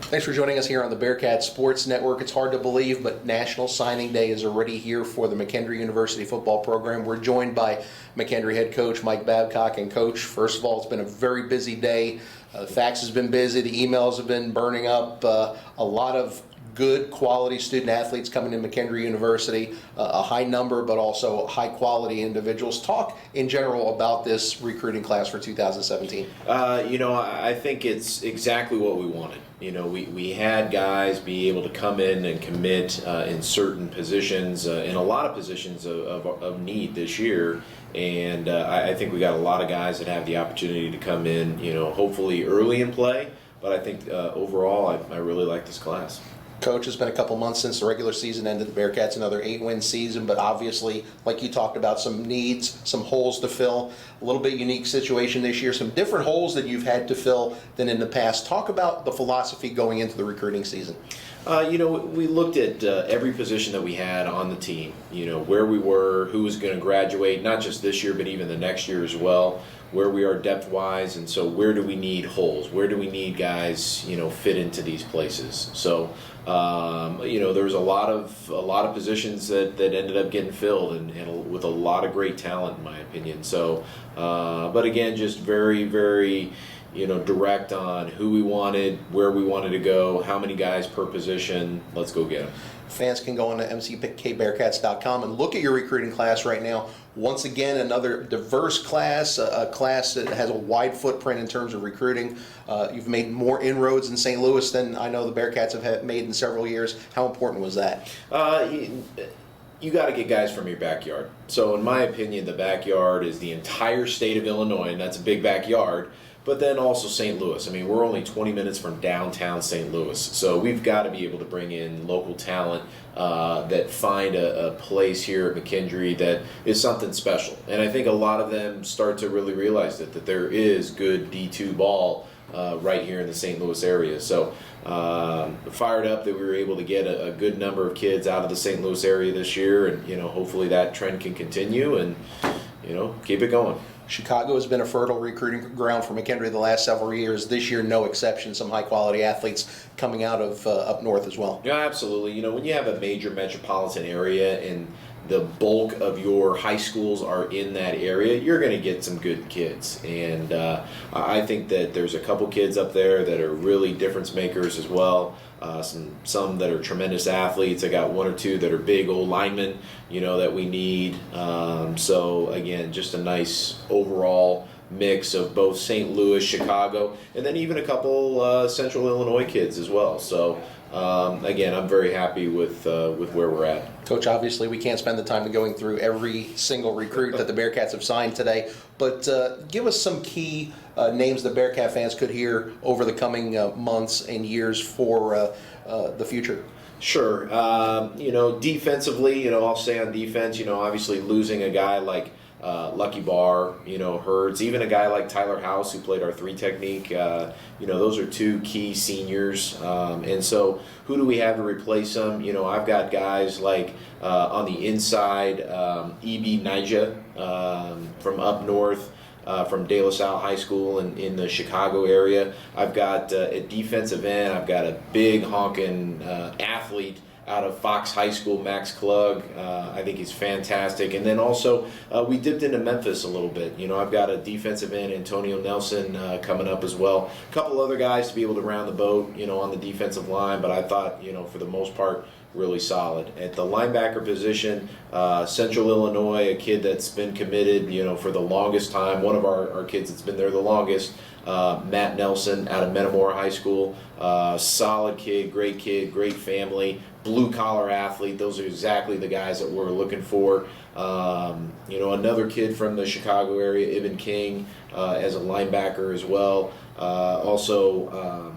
Thanks for joining us here on the Bearcats Sports Network. It's hard to believe, but National Signing Day is already here for the McKendree University football program. We're joined by McKendree head coach Mike Babcock. And coach, first of all, it's been a very busy day. The fax has been busy, the emails have been burning up, a lot of good quality student athletes coming to McKendree University, a high number but also high quality individuals. Talk in general about this recruiting class for 2017. I think it's exactly what we wanted. We had guys be able to come in and commit in certain positions, in a lot of positions of need this year. And I think we got a lot of guys that have the opportunity to come in, hopefully early in play. But I think overall, I really like this class. Coach, it's been a couple months since the regular season ended. The Bearcats another 8-win season, but obviously, like you talked about, some needs, some holes to fill. A little bit unique situation this year, some different holes that you've had to fill than in the past. Talk about the philosophy going into the recruiting season. We looked at every position that we had on the team, where we were, who was going to graduate, not just this year, but even the next year as well, where we are depth-wise, and so where do we need holes? Where do we need guys, fit into these places? So, there was a lot of positions that ended up getting filled, and with a lot of great talent, in my opinion. So, but again, just very, very, direct on who we wanted, where we wanted to go, how many guys per position. Let's go get them. Fans can go on to mckbearcats.com and look at your recruiting class right now. Once again, another diverse class, a class that has a wide footprint in terms of recruiting. You've made more inroads in St. Louis than I know the Bearcats have made in several years. How important was that? You got to get guys from your backyard. So in my opinion, the backyard is the entire state of Illinois, and that's a big backyard. But then also St. Louis. I mean, we're only 20 minutes from downtown St. Louis. So we've got to be able to bring in local talent that find a place here at McKendree that is something special. And I think a lot of them start to really realize that there is good D2 ball right here in the St. Louis area. So fired up that we were able to get a good number of kids out of the St. Louis area this year. And, hopefully that trend can continue and, keep it going. Chicago has been a fertile recruiting ground for McKendree the last several years. This year, no exception. Some high-quality athletes coming out of up north as well. Yeah, absolutely. When you have a major metropolitan area and the bulk of your high schools are in that area, you're going to get some good kids. And I think that there's a couple kids up there that are really difference makers as well. Some that are tremendous athletes. I got one or two that are big old linemen, that we need. So again, just a nice overall mix of both St. Louis, Chicago, and then even a couple Central Illinois kids as well. So again, I'm very happy with where we're at. Coach, obviously we can't spend the time going through every single recruit that the Bearcats have signed today, but give us some key names the Bearcat fans could hear over the coming months and years for the future. Sure. Defensively, I'll say on defense, obviously losing a guy like Lucky Barr, hurts. Even a guy like Tyler House, who played our 3 technique, those are 2 key seniors. And so who do we have to replace them? I've got guys like on the inside, E.B. Nija from up north. From De La Salle High School in the Chicago area. I've got at defensive end, I've got a big honking athlete out of Fox High School, Max Klug. I think he's fantastic. And then also, we dipped into Memphis a little bit. I've got a defensive end, Antonio Nelson, coming up as well. A couple other guys to be able to round the boat, on the defensive line. But I thought, for the most part, really solid. At the linebacker position, Central Illinois, a kid that's been committed, for the longest time. One of our kids that's been there the longest, Matt Nelson out of Metamora High School. Solid kid, great family, blue-collar athlete. Those are exactly the guys that we're looking for. Another kid from the Chicago area, Ibn King, as a linebacker as well. Also,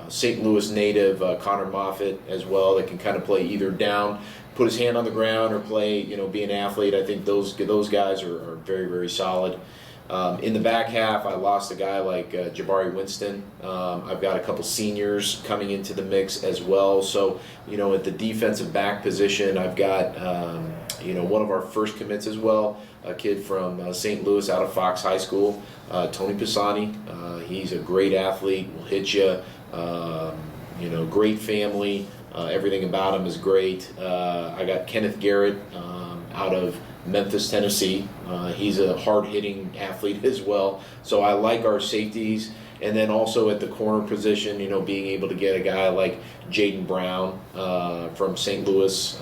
St. Louis native Connor Moffitt as well, that can kind of play either down, put his hand on the ground, or play, be an athlete. I think those guys are very, very solid. In the back half, I lost a guy like Jabari Winston. I've got a couple seniors coming into the mix as well. So, at the defensive back position, I've got, one of our first commits as well, a kid from St. Louis out of Fox High School, Tony Pisani. He's a great athlete, will hit you. great family. Everything about him is great. I got Kenneth Garrett out of Memphis, Tennessee. He's a hard-hitting athlete as well. So I like our safeties. And then also at the corner position, being able to get a guy like Jaden Brown from St. Louis,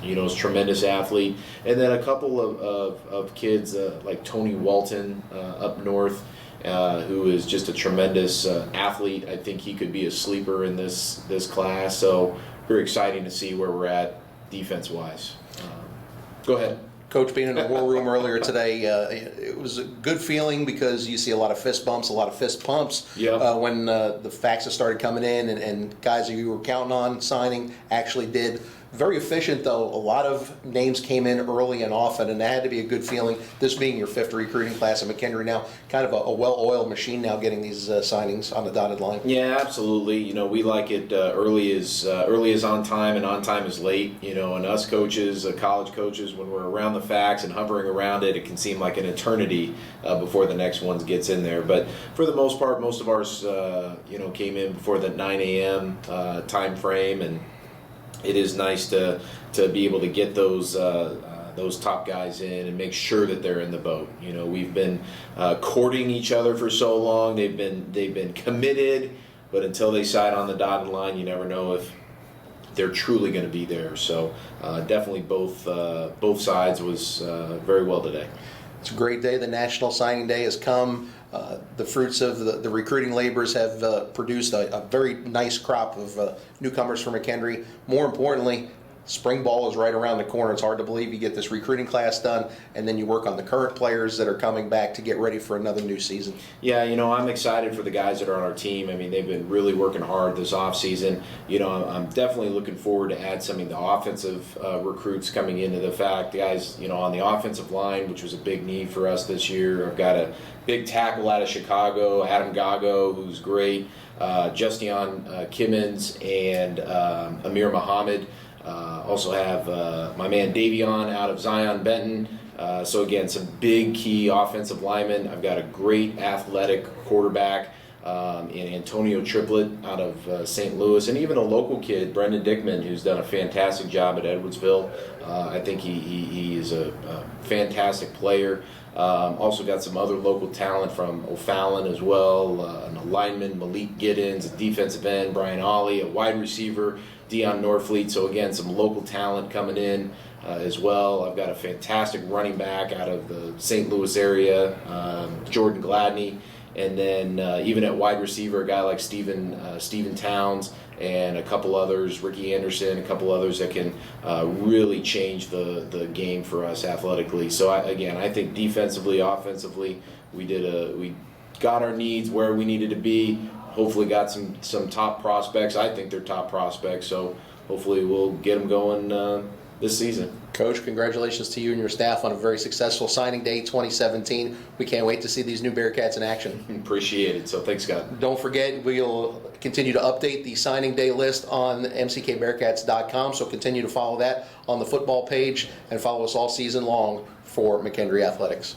is a tremendous athlete. And then a couple of kids like Tony Walton up north, who is just a tremendous athlete. I think he could be a sleeper in this class. So very exciting to see where we're at defense-wise. Go ahead. Coach, being in the war room earlier today, it was a good feeling because you see a lot of fist bumps, a lot of fist pumps when the faxes started coming in and guys that you were counting on signing actually did. Very efficient, though. A lot of names came in early and often, and that had to be a good feeling. This being your fifth recruiting class at McKendree now, kind of a well-oiled machine now getting these signings on the dotted line. Yeah, absolutely. We like it early is on time and on time is late. And us coaches, college coaches, when we're around the fax and hovering around it, it can seem like an eternity before the next one gets in there. But for the most part, most of ours, came in before the 9 a.m. Time frame, and it is nice to be able to get those top guys in and make sure that they're in the boat. We've been courting each other for so long. They've been committed, but until they sign on the dotted line, you never know if they're truly going to be there. So definitely both sides was very well today. It's a great day. The National Signing Day has come. The fruits of the recruiting labors have produced a very nice crop of newcomers for McKendree. More importantly, spring ball is right around the corner. It's hard to believe you get this recruiting class done, and then you work on the current players that are coming back to get ready for another new season. Yeah, I'm excited for the guys that are on our team. I mean, they've been really working hard this offseason. I'm definitely looking forward to add some of the offensive recruits coming into the fact. The guys, on the offensive line, which was a big need for us this year. I've got a big tackle out of Chicago, Adam Gago, who's great, Justion Kimmons, and Amir Muhammad. Also have my man Davion out of Zion Benton. So again, some big key offensive linemen. I've got a great athletic quarterback in Antonio Triplett out of St. Louis, and even a local kid, Brendan Dickman, who's done a fantastic job at Edwardsville. I think he is a fantastic player. Also got some other local talent from O'Fallon as well, an lineman, Malik Giddens, a defensive end, Brian Ollie, a wide receiver, Dion Norfleet. So again, some local talent coming in as well. I've got a fantastic running back out of the St. Louis area, Jordan Gladney. And then even at wide receiver, a guy like Stephen Towns, and a couple others, Ricky Anderson, a couple others that can really change the game for us athletically. So I think defensively, offensively, we got our needs where we needed to be. Hopefully got some top prospects. I think they're top prospects, so hopefully we'll get them going this season. Coach, congratulations to you and your staff on a very successful signing day 2017. We can't wait to see these new Bearcats in action. Appreciate it. So thanks, Scott. Don't forget, we'll continue to update the signing day list on mckbearcats.com, so continue to follow that on the football page and follow us all season long for McKendree Athletics.